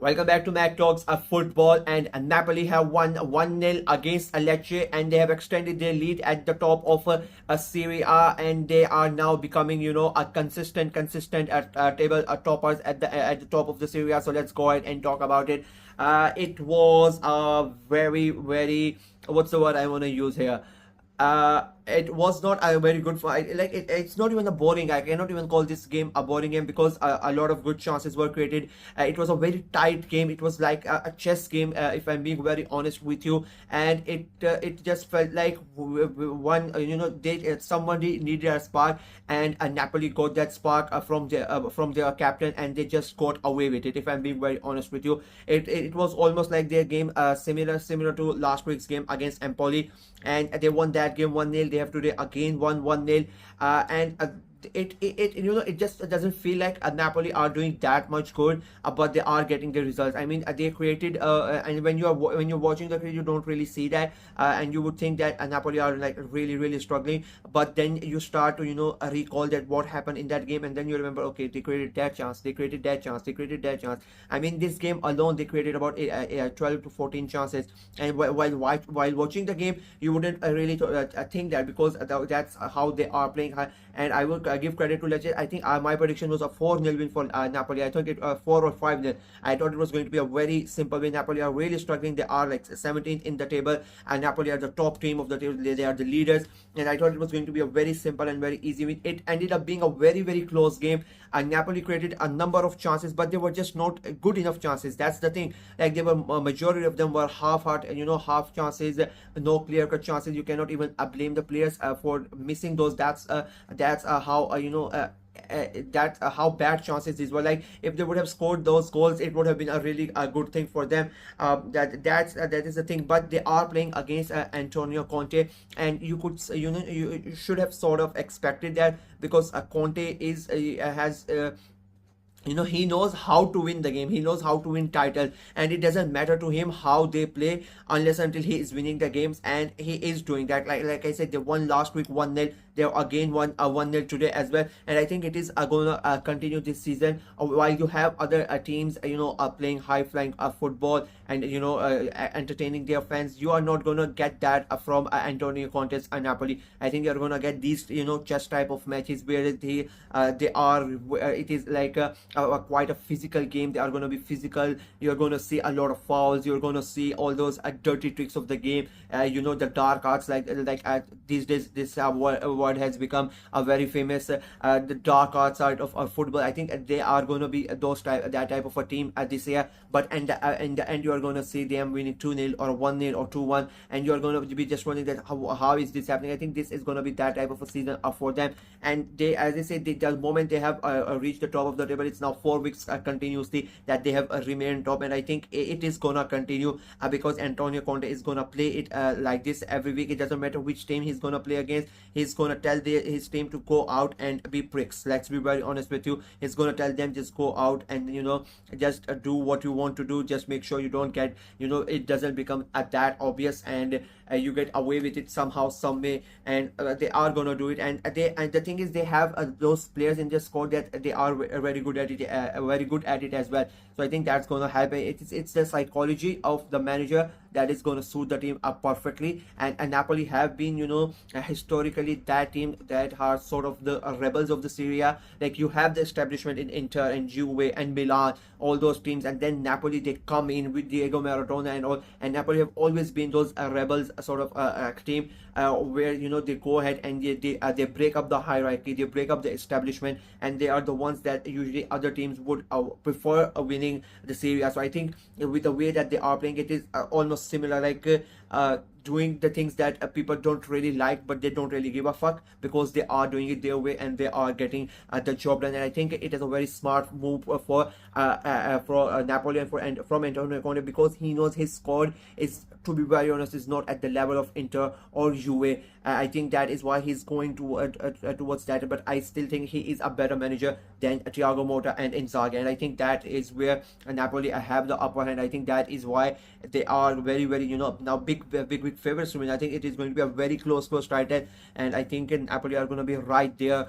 Welcome back to Mac Talks of Football. And Napoli have won 1-0 against Lecce, and they have extended their lead at the top of a Serie A, and they are now becoming, a consistent table toppers at the top of the Serie A. So let's go ahead and talk about it. It was a very, what's the word I want to use here? It was not a very good fight. It's not even a boring. I cannot even call this game a boring game because a lot of good chances were created. It was a very tight game. It was like a chess game, if I'm being very honest with you. And it just felt like one, somebody needed a spark, and Napoli got that spark from their captain, and they just got away with it. If I'm being very honest with you, it was almost like their game, similar to last week's game against Empoli, and they won that game 1-0. They have today again won 1-0, and it just doesn't feel like Napoli are doing that much good, but they are getting the results. I mean, they created, and when you're watching the create, you don't really see that, and you would think that Napoli are like really struggling, but then you start to recall that what happened in that game, and then you remember, okay, they created that chance, they created that chance, they created that chance. I mean, this game alone they created about 12 to 14 chances, and while watching the game, you wouldn't really think that, because that's how they are playing. And I will give credit to Lecce. I think my prediction was a 4-0 win for Napoli. I thought it 4 or 5-0. I thought it was going to be a very simple win. Napoli are really struggling. They are like 17th in the table, and Napoli are the top team of the table. They are the leaders, and I thought it was going to be a very simple and very easy win. It ended up being a very close game, and Napoli created a number of chances, but they were just not good enough chances. That's the thing. Like, they were, majority of them were half-heart, half chances, no clear-cut chances. You cannot even blame the players for missing those. That's how bad chances these were. Like, if they would have scored those goals, it would have been a really good thing for them. That is the thing. But they are playing against Antonio Conte, and you should have sort of expected that, because Conte has he knows how to win the game. He knows how to win titles, and it doesn't matter to him how they play unless until he is winning the games, and he is doing that. Like I said, they won last week 1-0. They again won 1-0 today as well, and I think it is gonna continue this season. While you have other teams playing high flying football, and entertaining their fans, you are not gonna get that from Antonio Conte's Napoli. I think you're gonna get these chess type of matches where they are it is like quite a physical game. They are going to be physical. You're going to see a lot of fouls. You're going to see all those dirty tricks of the game. The dark arts, like these days this word has become a very famous, the dark arts side of football. I think they are going to be that type of a team this year. But in the end, you are going to see them winning 2-0 or 1-0 or 2-1, and you are going to be just wondering that how is this happening. I think this is going to be that type of a season for them. And they, as I said, the moment they have reached the top of the table, it's now 4 weeks continuously that they have remained top, and I think it is gonna continue because Antonio Conte is gonna play it like this every week. It doesn't matter which team he's gonna play against. He's gonna tell his team to go out and be pricks. Let's be very honest with you. He's gonna tell them, just go out and just do what you want to do. Just make sure you don't get it doesn't become that obvious, and you get away with it somehow, some way. And they are gonna do it, and the thing is, they have those players in their squad that they are very good at it, very good at it as well. So I think that's gonna help. It's the psychology of the manager that is going to suit the team up perfectly. And Napoli have been historically that team that are sort of the rebels of the Serie A. Like, you have the establishment in Inter and Juve and Milan, all those teams, and then Napoli, they come in with Diego Maradona and all, and Napoli have always been those rebels sort of team, where they go ahead and they break up the hierarchy, they break up the establishment, and they are the ones that usually other teams would prefer winning the Serie A. So I think with the way that they are playing, it is almost similar, like doing the things that people don't really like, but they don't really give a fuck, because they are doing it their way and they are getting the job done. And I think it is a very smart move for Napoli and from Antonio Conte, because he knows his squad is, to be very honest, is not at the level of Inter or Juve. I think that is why he's going towards that. But I still think he is a better manager than Thiago Motta and Inzaghi, and I think that is where Napoli have the upper hand. I think that is why they are very now big big favorites to win. I think it is going to be a very close first title, and I think Napoli are going to be right there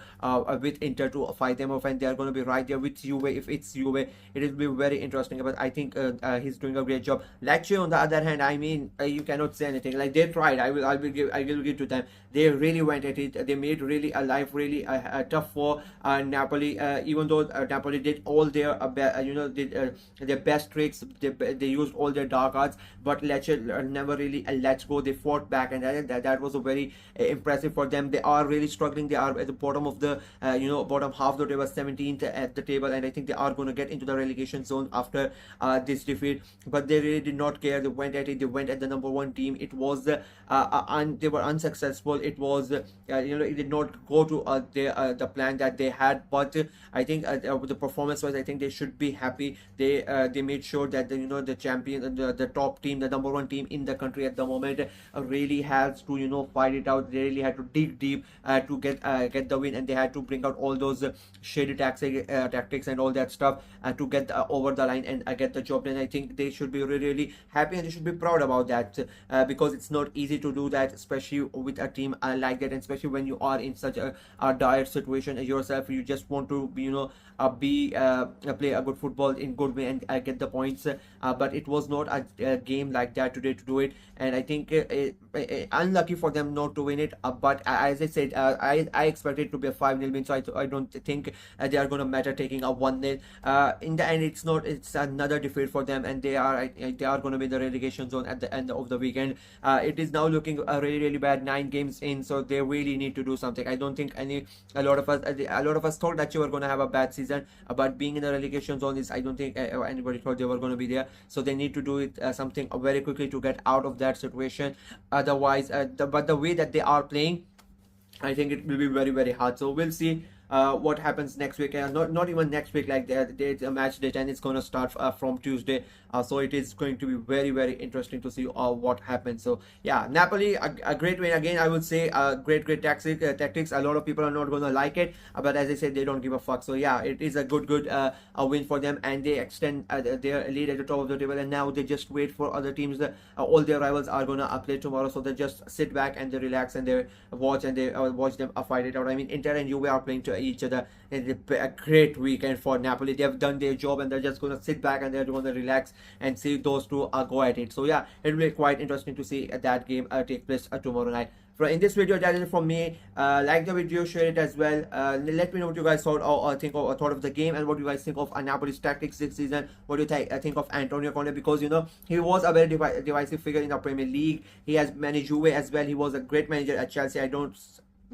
with Inter to fight them off, and they are going to be right there with Juve if it's Juve. It will be very interesting, but I think he's doing a great job. Lecce, on the other hand, I mean, you cannot say anything. Like, they tried. I will give to them. They really went at it. They made really a life really tough for Napoli. Even though Napoli did all their did their best tricks, they used all their dark arts, but Lecce never really let go. They fought back, and that was a very impressive for them. They are really struggling. They are at the bottom of the bottom half of the table, 17th at the table, and I think they are going to get into the relegation zone after this defeat. But they really did not care. They went at it. They went at the number one team. It was they were unsuccessful. It was it did not go to the plan that they had. But I think with the performance wise, I think they should be happy. They made sure that the champion, the top team, the number one team in the country at the moment, really has to fight it out. They really had to dig deep to get the win, and they had to bring out all those shady tactics and all that stuff to get over the line and get the job done. I think they should be really, really happy, and they should be proud about that because it's not easy to do that, especially with a team like that, and especially when you are in such a dire situation yourself. You just want to play a good football in good way and get the points, but it was not a game like that today to do it, and I think unlucky for them not to win it, but as I said, I expect it to be a 5-0 win, so I don't think they are going to matter taking a 1-0. In the end, it's another defeat for them, and they are going to be in the relegation zone at the end of the weekend. It is now looking really, really bad, 9 games in, so they really need to do something. I don't think a lot of us thought that you were going to have a bad season, but being in the relegation zone is, I don't think anybody thought they were going to be there, so they need to do it something very quickly to get out of that situation. Otherwise, but the way that they are playing, I think it will be very, very hard. So we'll see what happens next week. Not even next week, like the match day 10 is going to start from Tuesday, so it is going to be very, very interesting to see what happens. So yeah, Napoli, a great win again. I would say great tactics. A lot of people are not going to like it, but as I said, they don't give a fuck. So yeah, it is a good a win for them, and they extend their lead at the top of the table, and now they just wait for other teams. All their rivals are going to play tomorrow, so they just sit back and they relax and they watch them fight it out. I mean, Inter and Juve are playing to each other. A great weekend for Napoli. They have done their job, and they're just going to sit back and they're going to relax and see those two go at it. So yeah, it will be quite interesting to see that game take place tomorrow night. In this video, that is it from me. Like the video, share it as well. Let me know what you guys thought of the game, and what you guys think of Napoli's tactics this season. What do you think of Antonio Conte? Because he was a very divisive figure in the Premier League. He has managed Juve as well. He was a great manager at Chelsea.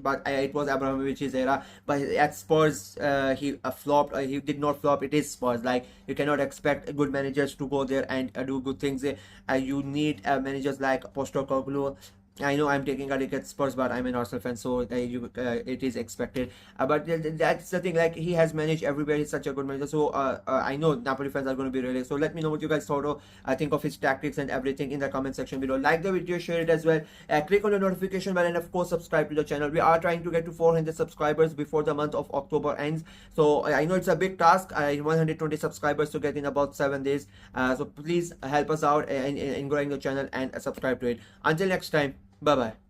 But it was Abramovich's era. But at Spurs, he flopped. He did not flop. It is Spurs. Like, you cannot expect good managers to go there and do good things. You need managers like Postecoglou. I know I'm taking a look at Spurs, but I'm an Arsenal fan, so it is expected. But that's the thing. Like, he has managed everywhere. He's such a good manager. So I know Napoli fans are going to be really. So let me know what you guys thought of. Think of his tactics and everything in the comment section below. Like the video, share it as well. Click on the notification bell, and of course subscribe to the channel. We are trying to get to 400 subscribers before the month of October ends. So I know it's a big task. 120 subscribers to get in about 7 days. So please help us out in growing the channel and subscribe to it. Until next time. Bye bye.